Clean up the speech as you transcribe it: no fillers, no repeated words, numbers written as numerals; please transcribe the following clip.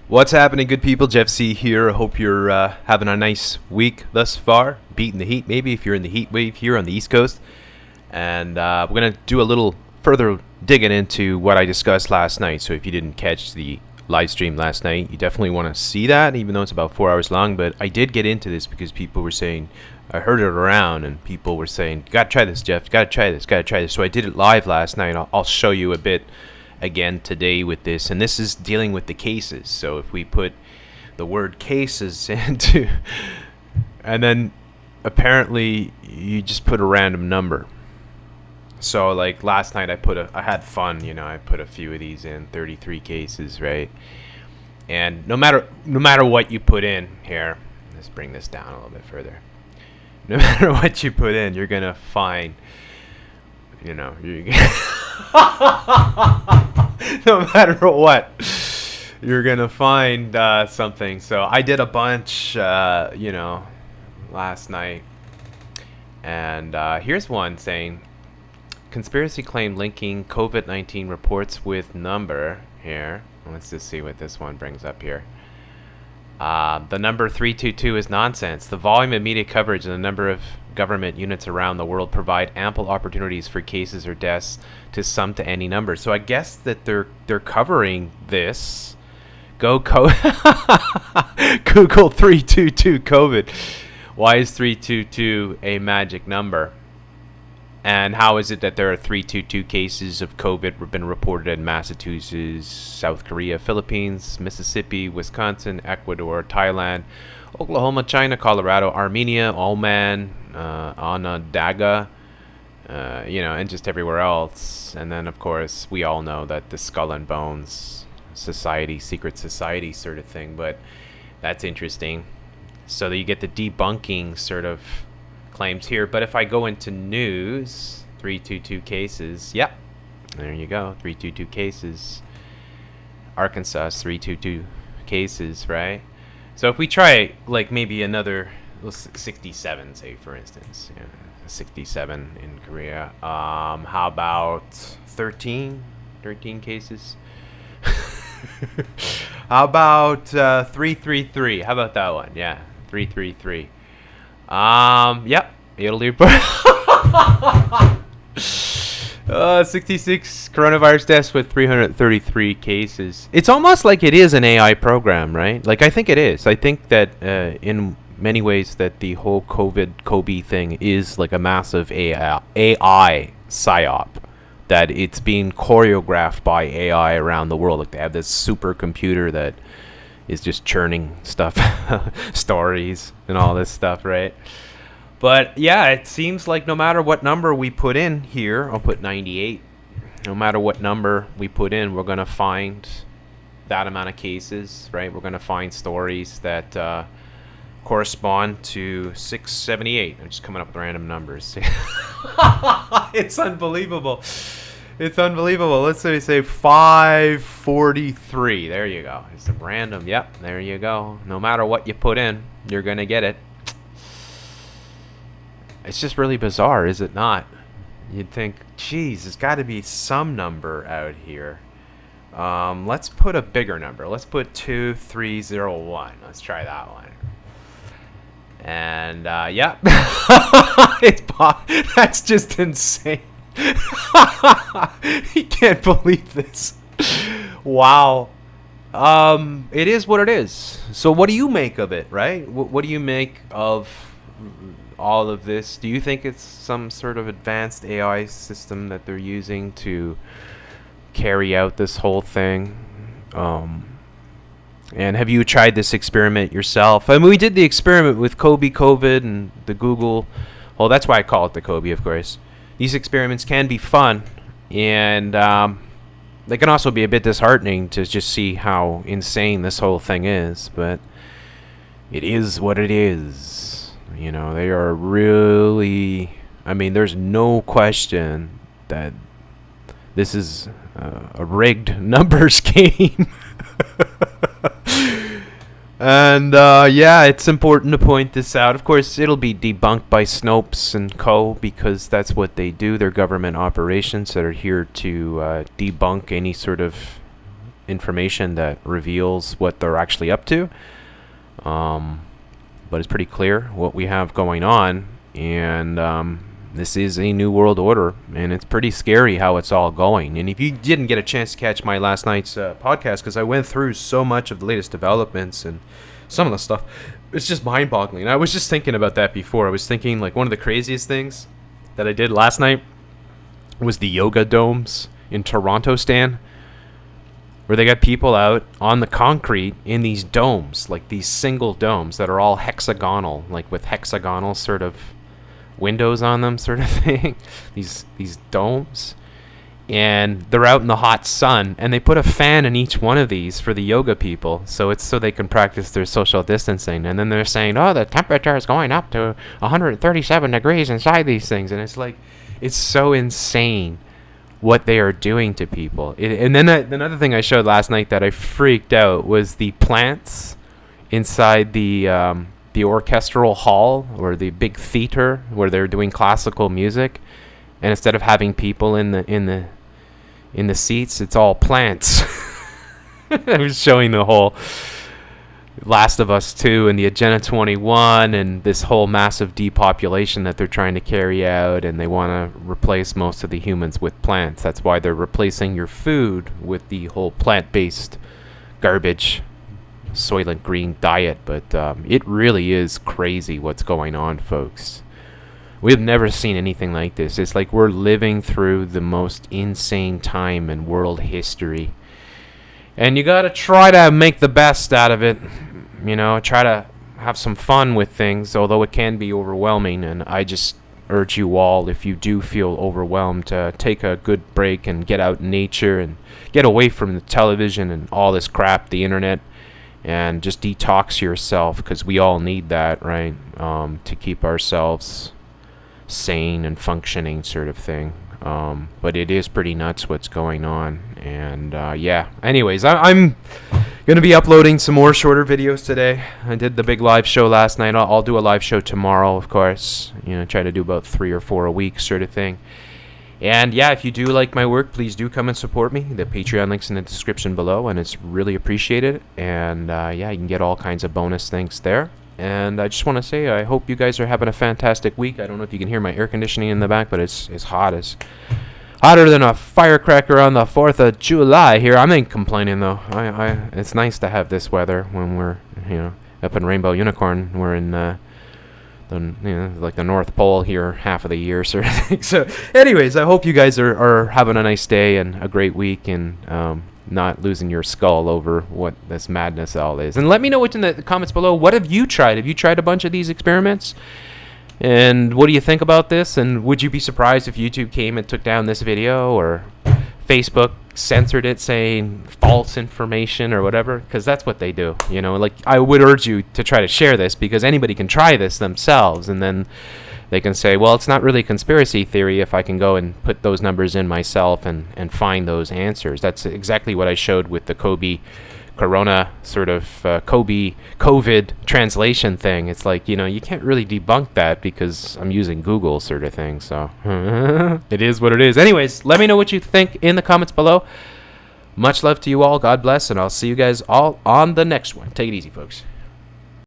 What's happening, good people? Jeff C here. I hope you're having a nice week thus far. Beating the heat, maybe, if you're in the heat wave here on the East Coast. And we're going to do a little further digging into what I discussed last night. So if you didn't catch the live stream last night, you definitely want to see that, even though it's about 4 hours long. But I did get into this because people were saying, I heard it around, and people were saying, gotta try this, Jeff, gotta try this. So I did it live last night. I'll show you a bit again today with this, and this is dealing with the cases. So if we put the word cases into, and then apparently you just put a random number. So like last night I had fun, I put a few of these in, 33 cases, right? And no matter what you put in here, let's bring this down a little bit further. No matter what you put in, you're gonna find, no matter what, you're gonna find something. So I did a bunch, last night, and here's one saying, conspiracy claim linking COVID-19 reports with number here. Let's just see what this one brings up here. The number 322 is nonsense. The volume of media coverage and the number of government units around the world provide ample opportunities for cases or deaths to sum to any number. So I guess that they're covering this. Google 322 COVID. Why is 322 a magic number? And how is it that there are 322 cases of COVID been reported in Massachusetts, South Korea, Philippines, Mississippi, Wisconsin, Ecuador, Thailand, Oklahoma, China, Colorado, Armenia, Oman, Onondaga, and just everywhere else. And then, of course, we all know that the Skull and Bones Society, secret society sort of thing. But that's interesting. So that you get the debunking sort of claims here. But if I go into news, 322 cases, yep, there you go, 322 cases. Arkansas, 322 cases, right? So if we try like maybe another 67, say for instance, 67 in Korea, how about 13 cases? How about 333? How about that one? Yeah, 333. Yep, Italy. 66 coronavirus deaths with 333 cases. It's almost like it is an AI program, right? Like, I think it is. I think that in many ways that the whole Kobe thing is like a massive AI psyop. That it's being choreographed by AI around the world. Like, they have this supercomputer that is just churning stuff, stories and all this stuff, right? But yeah, it seems like no matter what number we put in here, I'll put 98. No matter what number we put in, we're going to find that amount of cases, right? We're going to find stories that correspond to 678. I'm just coming up with random numbers. It's unbelievable. It's unbelievable. Let's say 543. There you go. It's a random. Yep, there you go. No matter what you put in, you're going to get it. It's just really bizarre, is it not? You'd think, geez, there's got to be some number out here. Let's put a bigger number. Let's put 2301. Let's try that one. And, yeah. That's just insane. You can't believe this. Wow. It is what it is. So what do you make of it, right? What do you make of all of this? Do you think it's some sort of advanced AI system that they're using to carry out this whole thing? And have you tried this experiment yourself? I mean, we did the experiment with Kobe COVID and the Google. Well, that's why I call it the Kobe, of course. These experiments can be fun, and they can also be a bit disheartening to just see how insane this whole thing is. But it is what it is. They are really... I mean, there's no question that this is a rigged numbers game. And yeah, it's important to point this out. Of course, it'll be debunked by Snopes and co. because that's what they do. They're government operations that are here to debunk any sort of information that reveals what they're actually up to. But it's pretty clear what we have going on, and this is a new world order, and it's pretty scary how it's all going. And if you didn't get a chance to catch my last night's podcast, because I went through so much of the latest developments and some of the stuff, it's just mind-boggling. I was just thinking about that before. I was thinking, like, one of the craziest things that I did last night was the yoga domes in Toronto, Stan, where they got people out on the concrete in these domes, like these single domes that are all hexagonal, like with hexagonal sort of windows on them, sort of thing. these domes, and they're out in the hot sun, and they put a fan in each one of these for the yoga people, so it's so they can practice their social distancing. And then they're saying, oh, the temperature is going up to 137 degrees inside these things, and it's like, it's so insane what they are doing to people. And then another thing I showed last night that I freaked out was the plants inside the orchestral hall, or the big theater where they're doing classical music, and instead of having people in the seats, it's all plants. I was showing the whole Last of Us 2 and the Agenda 21 and this whole massive depopulation that they're trying to carry out, and they want to replace most of the humans with plants. That's why they're replacing your food with the whole plant-based garbage Soylent Green diet. But it really is crazy what's going on, folks. We've never seen anything like this. It's like we're living through the most insane time in world history. And you gotta try to make the best out of it. You know, try to have some fun with things, although it can be overwhelming. And I just urge you all, if you do feel overwhelmed, to take a good break and get out in nature and get away from the television and all this crap, the internet, and just detox yourself, because we all need that, right? To keep ourselves sane and functioning, sort of thing. But it is pretty nuts what's going on. And yeah, anyways, I'm gonna be uploading some more shorter videos today. I did the big live show last night. I'll do a live show tomorrow, of course. You know, try to do about 3 or 4 a week, sort of thing. And yeah, if you do like my work, please do come and support me. The Patreon link's in the description below, and it's really appreciated. And yeah, you can get all kinds of bonus things there. And I just want to say, I hope you guys are having a fantastic week. I don't know if you can hear my air conditioning in the back, but it's hot. It's hotter than a firecracker on the 4th of July here. I ain't complaining, though. It's nice to have this weather when we're, you know, up in Rainbow Unicorn. We're in like the North Pole here half of the year, sort of thing. So anyways, I hope you guys are having a nice day and a great week, and not losing your skull over what this madness all is. And let me know what's in the comments below. What have you tried? Have you tried a bunch of these experiments? And what do you think about this? And would you be surprised if YouTube came and took down this video, or Facebook censored it saying false information or whatever? Because that's what they do. You know, like, I would urge you to try to share this, because anybody can try this themselves, and then they can say, well, it's not really conspiracy theory if I can go and put those numbers in myself and find those answers. That's exactly what I showed with the Corona sort of COVID translation thing. It's like, you know, you can't really debunk that because I'm using Google, sort of thing. So it is what it is. Anyways, let me know what you think in the comments below. Much love to you all. God bless, and I'll see you guys all on the next one. Take it easy, folks.